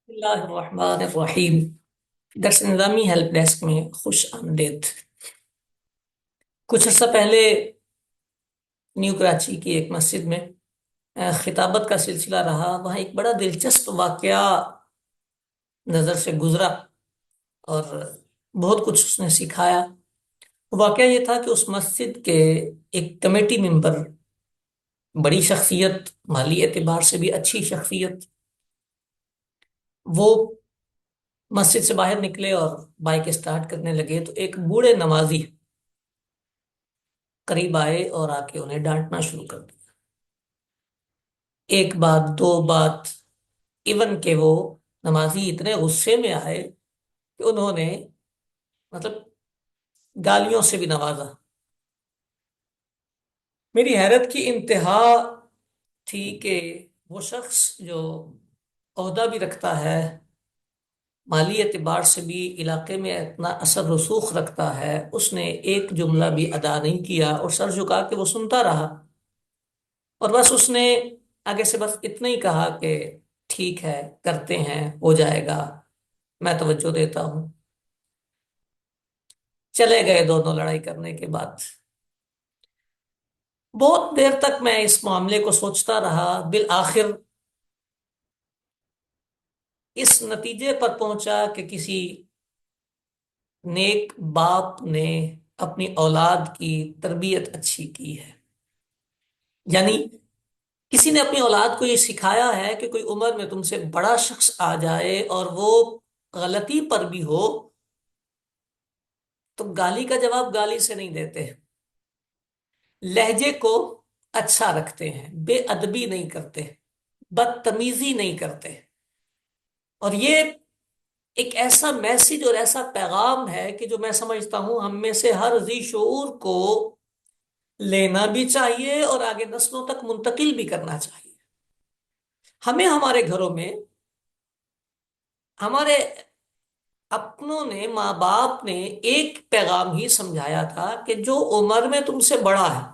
بسم اللہ الرحمن الرحیم۔ درس نظامی ہیلپ ڈیسک میں خوش آمدید۔ کچھ عرصہ پہلے نیو کراچی کی ایک مسجد میں خطابت کا سلسلہ رہا۔ وہاں ایک بڑا دلچسپ واقعہ نظر سے گزرا اور بہت کچھ اس نے سکھایا۔ واقعہ یہ تھا کہ اس مسجد کے ایک کمیٹی ممبر، بڑی شخصیت، مالی اعتبار سے بھی اچھی شخصیت، وہ مسجد سے باہر نکلے اور بائک اسٹارٹ کرنے لگے تو ایک بوڑھے نمازی قریب آئے اور آ کے انہیں ڈانٹنا شروع کر دیا۔ ایک بات، دو بات، ایون کہ وہ نمازی اتنے غصے میں آئے کہ انہوں نے مطلب گالیوں سے بھی نوازا۔ میری حیرت کی انتہا تھی کہ وہ شخص جو عہدہ بھی رکھتا ہے، مالی اعتبار سے بھی علاقے میں اتنا اثر رسوخ رکھتا ہے، اس نے ایک جملہ بھی ادا نہیں کیا اور سر جھکا کے وہ سنتا رہا۔ اور بس اس نے آگے سے بس اتنا ہی کہا کہ ٹھیک ہے، کرتے ہیں، ہو جائے گا، میں توجہ دیتا ہوں۔ چلے گئے دونوں لڑائی کرنے کے بعد۔ بہت دیر تک میں اس معاملے کو سوچتا رہا، بالآخر اس نتیجے پر پہنچا کہ کسی نیک باپ نے اپنی اولاد کی تربیت اچھی کی ہے۔ یعنی کسی نے اپنی اولاد کو یہ سکھایا ہے کہ کوئی عمر میں تم سے بڑا شخص آ جائے اور وہ غلطی پر بھی ہو تو گالی کا جواب گالی سے نہیں دیتے، لہجے کو اچھا رکھتے ہیں، بے ادبی نہیں کرتے، بدتمیزی نہیں کرتے۔ اور یہ ایک ایسا میسج اور ایسا پیغام ہے کہ جو میں سمجھتا ہوں ہم میں سے ہر ذی شعور کو لینا بھی چاہیے اور آگے نسلوں تک منتقل بھی کرنا چاہیے۔ ہمیں ہمارے گھروں میں ہمارے اپنوں نے، ماں باپ نے ایک پیغام ہی سمجھایا تھا کہ جو عمر میں تم سے بڑا ہے،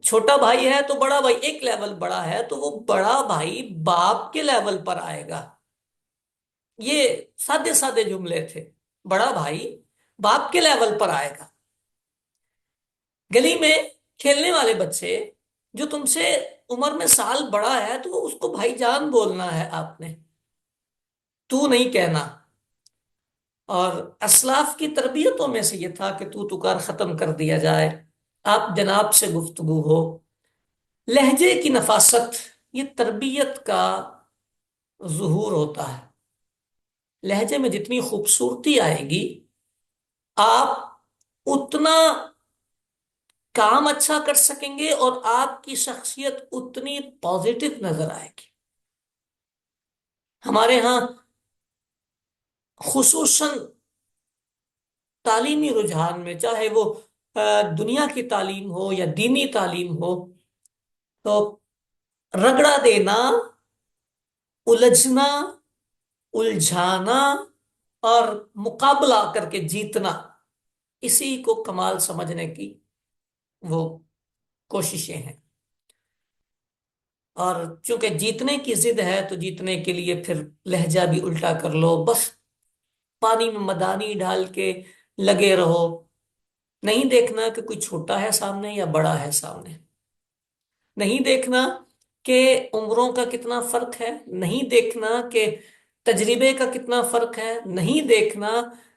چھوٹا بھائی ہے تو بڑا بھائی ایک لیول بڑا ہے تو وہ بڑا بھائی باپ کے لیول پر آئے گا۔ یہ سادے سادے جملے تھے، بڑا بھائی باپ کے لیول پر آئے گا۔ گلی میں کھیلنے والے بچے جو تم سے عمر میں سال بڑا ہے تو اس کو بھائی جان بولنا ہے، آپ نے تو نہیں کہنا۔ اور اسلاف کی تربیتوں میں سے یہ تھا کہ تو تکار ختم کر دیا جائے، آپ جناب سے گفتگو ہو۔ لہجے کی نفاست یہ تربیت کا ظہور ہوتا ہے۔ لہجے میں جتنی خوبصورتی آئے گی، آپ اتنا کام اچھا کر سکیں گے اور آپ کی شخصیت اتنی پازیٹو نظر آئے گی۔ ہمارے ہاں خصوصاً تعلیمی رجحان میں، چاہے وہ دنیا کی تعلیم ہو یا دینی تعلیم ہو، تو رگڑا دینا، الجھنا، الجھانا اور مقابلہ کر کے جیتنا، اسی کو کمال سمجھنے کی وہ کوششیں ہیں۔ اور چونکہ جیتنے کی ضد ہے تو جیتنے کے لیے پھر لہجہ بھی الٹا کر لو، بس پانی میں مدانی ڈال کے لگے رہو، نہیں دیکھنا کہ کوئی چھوٹا ہے سامنے یا بڑا ہے سامنے، نہیں دیکھنا کہ عمروں کا کتنا فرق ہے، نہیں دیکھنا کہ تجربے کا کتنا فرق ہے، نہیں دیکھنا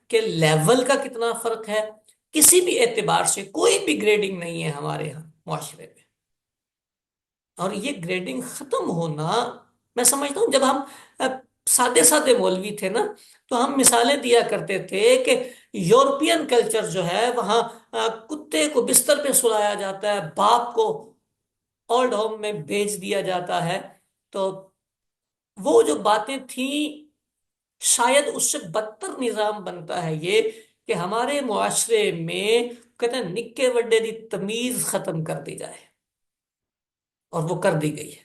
کہ لیول کا کتنا فرق ہے۔ کسی بھی اعتبار سے کوئی بھی گریڈنگ نہیں ہے ہمارے ہاں معاشرے میں۔ اور یہ گریڈنگ ختم ہونا، میں سمجھتا ہوں جب ہم سادے سادے مولوی تھے نا تو ہم مثالیں دیا کرتے تھے کہ یورپین کلچر جو ہے وہاں کتے کو بستر پہ سلایا جاتا ہے، باپ کو اولڈ ہوم میں بھیج دیا جاتا ہے۔ تو وہ جو باتیں تھیں، شاید اس سے بدتر نظام بنتا ہے یہ کہ ہمارے معاشرے میں کہتے ہیں نکے وڈے دی تمیز ختم کر دی جائے، اور وہ کر دی گئی ہے۔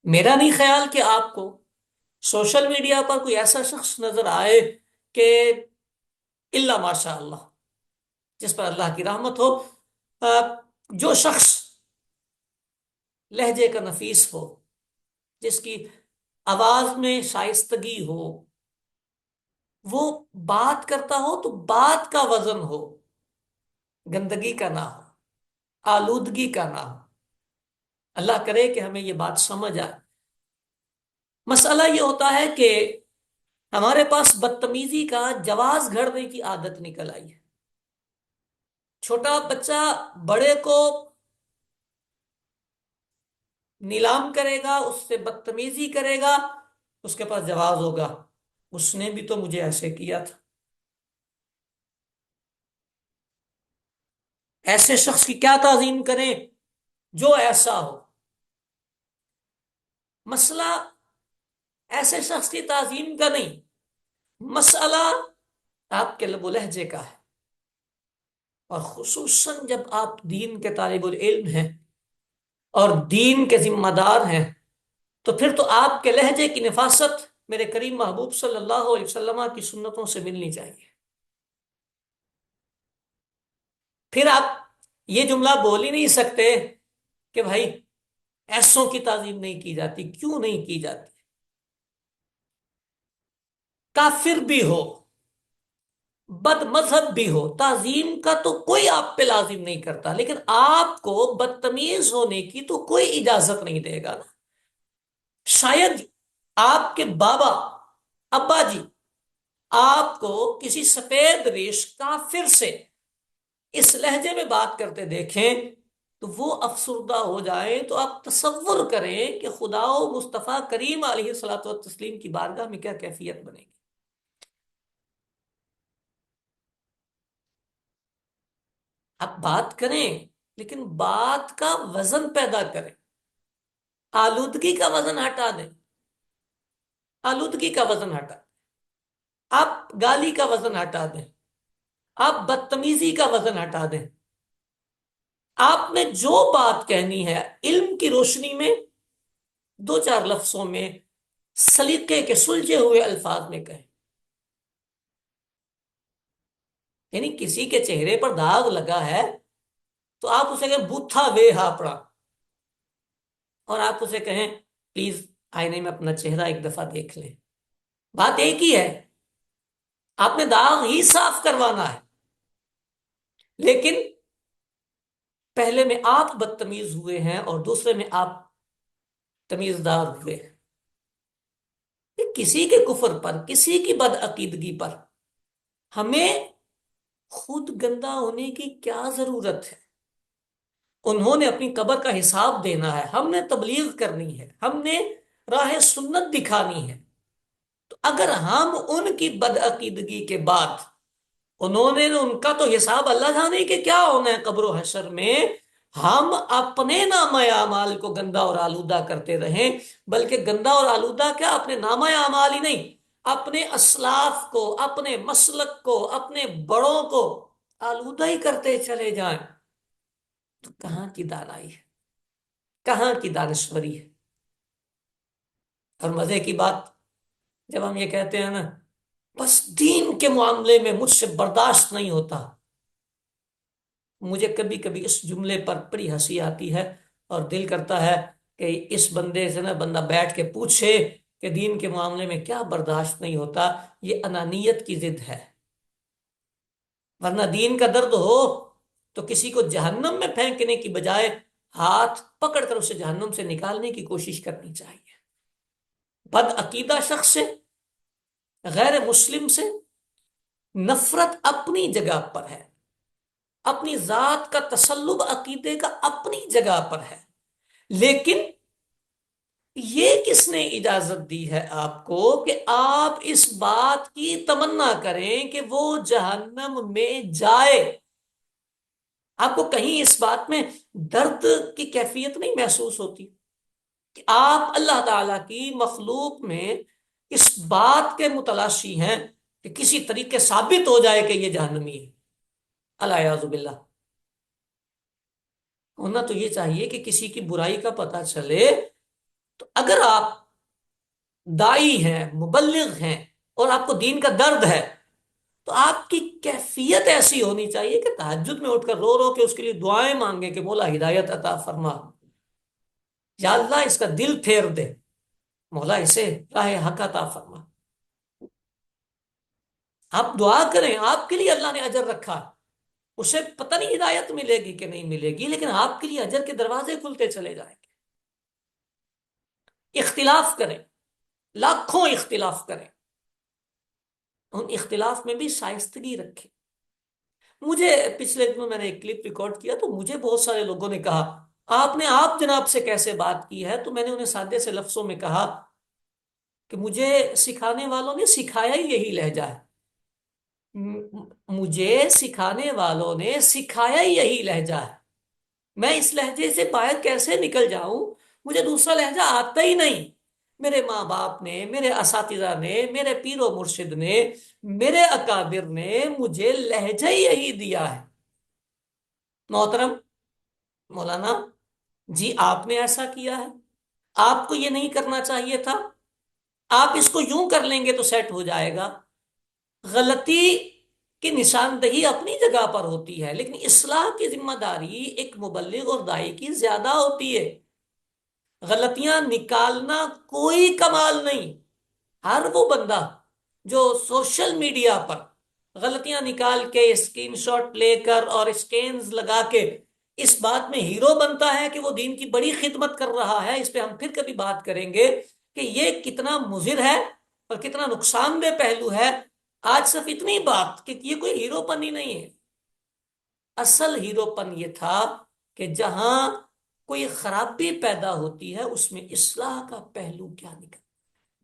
میرا نہیں خیال کہ آپ کو سوشل میڈیا پر کوئی ایسا شخص نظر آئے کہ الا ماشاء اللہ، جس پر اللہ کی رحمت ہو، جو شخص لہجے کا نفیس ہو، جس کی آواز میں شائستگی ہو، وہ بات کرتا ہو تو بات کا وزن ہو، گندگی کا نہ ہو، آلودگی کا نہ ہو۔ اللہ کرے کہ ہمیں یہ بات سمجھ آئے۔ مسئلہ یہ ہوتا ہے کہ ہمارے پاس بدتمیزی کا جواز گھڑنے کی عادت نکل آئی ہے۔ چھوٹا بچہ بڑے کو نیلام کرے گا، اس سے بدتمیزی کرے گا، اس کے پاس جواز ہوگا، اس نے بھی تو مجھے ایسے کیا تھا۔ ایسے شخص کی کیا تعظیم کریں جو ایسا ہو؟ مسئلہ ایسے شخص کی تعظیم کا نہیں، مسئلہ آپ کے لب و لہجے کا ہے۔ اور خصوصاً جب آپ دین کے طالب العلم ہیں اور دین کے ذمہ دار ہیں، تو پھر تو آپ کے لہجے کی نفاست میرے کریم محبوب صلی اللہ علیہ وسلم کی سنتوں سے ملنی چاہیے۔ پھر آپ یہ جملہ بول ہی نہیں سکتے کہ بھائی ایسوں کی تعظیم نہیں کی جاتی۔ کیوں نہیں کی جاتی؟ کافر بھی ہو، بد مذہب بھی ہو، تعظیم کا تو کوئی آپ پہ لازم نہیں کرتا، لیکن آپ کو بدتمیز ہونے کی تو کوئی اجازت نہیں دے گا نا۔ شاید آپ کے بابا، ابا جی آپ کو کسی سفید ریش کافر سے اس لہجے میں بات کرتے دیکھیں تو وہ افسردہ ہو جائیں، تو آپ تصور کریں کہ خدا و مصطفیٰ کریم علیہ الصلوۃ والتسلیم کی بارگاہ میں کیا کیفیت بنے گی۔ آپ بات کریں لیکن بات کا وزن پیدا کریں، آلودگی کا وزن ہٹا دیں، آلودگی کا وزن ہٹا دیں، آپ گالی کا وزن ہٹا دیں، آپ بدتمیزی کا وزن ہٹا دیں۔ آپ نے جو بات کہنی ہے علم کی روشنی میں دو چار لفظوں میں، سلیقے کے سلجھے ہوئے الفاظ میں کہیں۔ یعنی کسی کے چہرے پر داغ لگا ہے تو آپ اسے کہیں بوتھا وے ہاپڑا، اور آپ اسے کہیں پلیز آئینے میں اپنا چہرہ ایک دفعہ دیکھ لیں۔ بات ایک ہی ہے، آپ نے داغ ہی صاف کروانا ہے، لیکن پہلے میں آپ بدتمیز ہوئے ہیں اور دوسرے میں آپ تمیزدار ہوئے ہیں۔ کسی کے کفر پر، کسی کی بدعقیدگی پر ہمیں خود گندا ہونے کی کیا ضرورت ہے؟ انہوں نے اپنی قبر کا حساب دینا ہے، ہم نے تبلیغ کرنی ہے، ہم نے راہ سنت دکھانی ہے۔ تو اگر ہم ان کی بدعقیدگی کے بعد، انہوں نے ان کا تو حساب اللہ جانے کہ کیا ہونا ہے قبر و حشر میں، ہم اپنے نامہ اعمال کو گندا اور آلودہ کرتے رہیں، بلکہ گندا اور آلودہ کیا، اپنے نامہ اعمال ہی نہیں، اپنے اسلاف کو، اپنے مسلک کو، اپنے بڑوں کو آلودہ ہی کرتے چلے جائیں، تو کہاں کی دانائی ہے، کہاں کی دانشوری ہے؟ اور مزے کی بات، جب ہم یہ کہتے ہیں نا بس دین کے معاملے میں مجھ سے برداشت نہیں ہوتا، مجھے کبھی کبھی اس جملے پر بڑی ہنسی آتی ہے، اور دل کرتا ہے کہ اس بندے سے نا بندہ بیٹھ کے پوچھے کہ دین کے معاملے میں کیا برداشت نہیں ہوتا۔ یہ انانیت کی ضد ہے، ورنہ دین کا درد ہو تو کسی کو جہنم میں پھینکنے کی بجائے ہاتھ پکڑ کر اسے جہنم سے نکالنے کی کوشش کرنی چاہیے۔ بد عقیدہ شخص سے، غیر مسلم سے نفرت اپنی جگہ پر ہے، اپنی ذات کا تسلب عقیدے کا اپنی جگہ پر ہے، لیکن یہ کس نے اجازت دی ہے آپ کو کہ آپ اس بات کی تمنا کریں کہ وہ جہنم میں جائے؟ آپ کو کہیں اس بات میں درد کی کیفیت نہیں محسوس ہوتی کہ آپ اللہ تعالی کی مخلوق میں اس بات کے متلاشی ہیں کہ کسی طریقے ثابت ہو جائے کہ یہ جہنمی ہے؟ الیاذ باللہ۔ ہونا تو یہ چاہیے کہ کسی کی برائی کا پتہ چلے تو اگر آپ دائی ہیں، مبلغ ہیں، اور آپ کو دین کا درد ہے، تو آپ کی کیفیت ایسی ہونی چاہیے کہ تہجد میں اٹھ کر رو رو کے اس کے لیے دعائیں مانگے کہ مولا ہدایت عطا فرما، یا اللہ اس کا دل پھیر دے، مولا اسے راہ حق عطا فرما۔ آپ دعا کریں، آپ کے لیے اللہ نے اجر رکھا ہے۔ اسے پتہ نہیں ہدایت ملے گی کہ نہیں ملے گی، لیکن آپ کے لیے اجر کے دروازے کھلتے چلے جائیں گے۔ اختلاف کریں، لاکھوں اختلاف کریں، ان اختلاف میں بھی شائستگی رکھیں۔ مجھے پچھلے دنوں میں نے ایک کلپ ریکارڈ کیا تو مجھے بہت سارے لوگوں نے کہا آپ نے آپ جناب سے کیسے بات کی ہے، تو میں نے انہیں سادے سے لفظوں میں کہا کہ مجھے سکھانے والوں نے سکھایا ہی یہی لہجہ ہے۔ مجھے سکھانے والوں نے سکھایا ہی یہی لہجہ ہے، میں اس لہجے سے باہر کیسے نکل جاؤں؟ مجھے دوسرا لہجہ آتا ہی نہیں۔ میرے ماں باپ نے، میرے اساتذہ نے، میرے پیر و مرشد نے، میرے اکابر نے مجھے لہجہ ہی یہی دیا ہے۔ محترم مولانا جی، آپ نے ایسا کیا ہے، آپ کو یہ نہیں کرنا چاہیے تھا، آپ اس کو یوں کر لیں گے تو سیٹ ہو جائے گا۔ غلطی کی نشاندہی اپنی جگہ پر ہوتی ہے، لیکن اصلاح کی ذمہ داری ایک مبلغ اور داعی کی زیادہ ہوتی ہے۔ غلطیاں نکالنا کوئی کمال نہیں۔ ہر وہ بندہ جو سوشل میڈیا پر غلطیاں نکال کے اسکرین شاٹ لے کر اور اسکینز لگا کے اس بات میں ہیرو بنتا ہے کہ وہ دین کی بڑی خدمت کر رہا ہے، اس پہ ہم پھر کبھی بات کریں گے کہ یہ کتنا مضر ہے اور کتنا نقصان دہ پہلو ہے۔ آج صرف اتنی بات کہ یہ کوئی ہیرو پن ہی نہیں ہے۔ اصل ہیرو پن یہ تھا کہ جہاں کوئی خرابی پیدا ہوتی ہے اس میں اصلاح کا پہلو کیا نکل،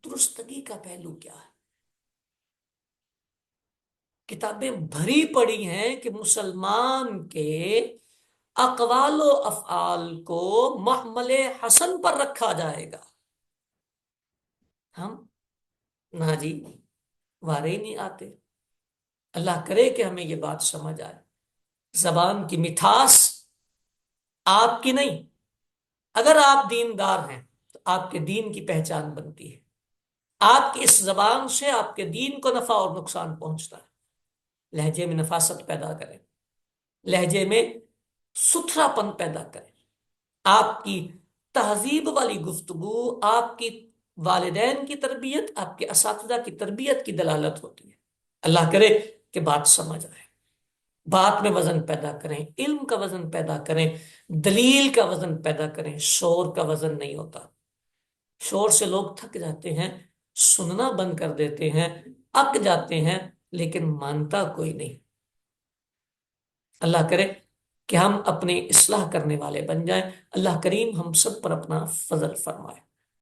درستگی کا پہلو کیا ہے۔ کتابیں بھری پڑی ہیں کہ مسلمان کے اقوال و افعال کو محمل حسن پر رکھا جائے گا۔ ہم نہ جی، وارے ہی نہیں آتے۔ اللہ کرے کہ ہمیں یہ بات سمجھ آئے۔ زبان کی مٹھاس آپ کی نہیں، اگر آپ دیندار ہیں تو آپ کے دین کی پہچان بنتی ہے۔ آپ کی اس زبان سے آپ کے دین کو نفع اور نقصان پہنچتا ہے۔ لہجے میں نفاست پیدا کریں، لہجے میں ستھرا پن پیدا کریں۔ آپ کی تہذیب والی گفتگو آپ کی والدین کی تربیت، آپ کے اساتذہ کی تربیت کی دلالت ہوتی ہے۔ اللہ کرے کہ بات سمجھ آئے، بات میں وزن پیدا کریں، علم کا وزن پیدا کریں، دلیل کا وزن پیدا کریں۔ شور کا وزن نہیں ہوتا، شور سے لوگ تھک جاتے ہیں، سننا بند کر دیتے ہیں، اک جاتے ہیں، لیکن مانتا کوئی نہیں۔ اللہ کرے کہ ہم اپنی اصلاح کرنے والے بن جائیں۔ اللہ کریم ہم سب پر اپنا فضل فرمائے۔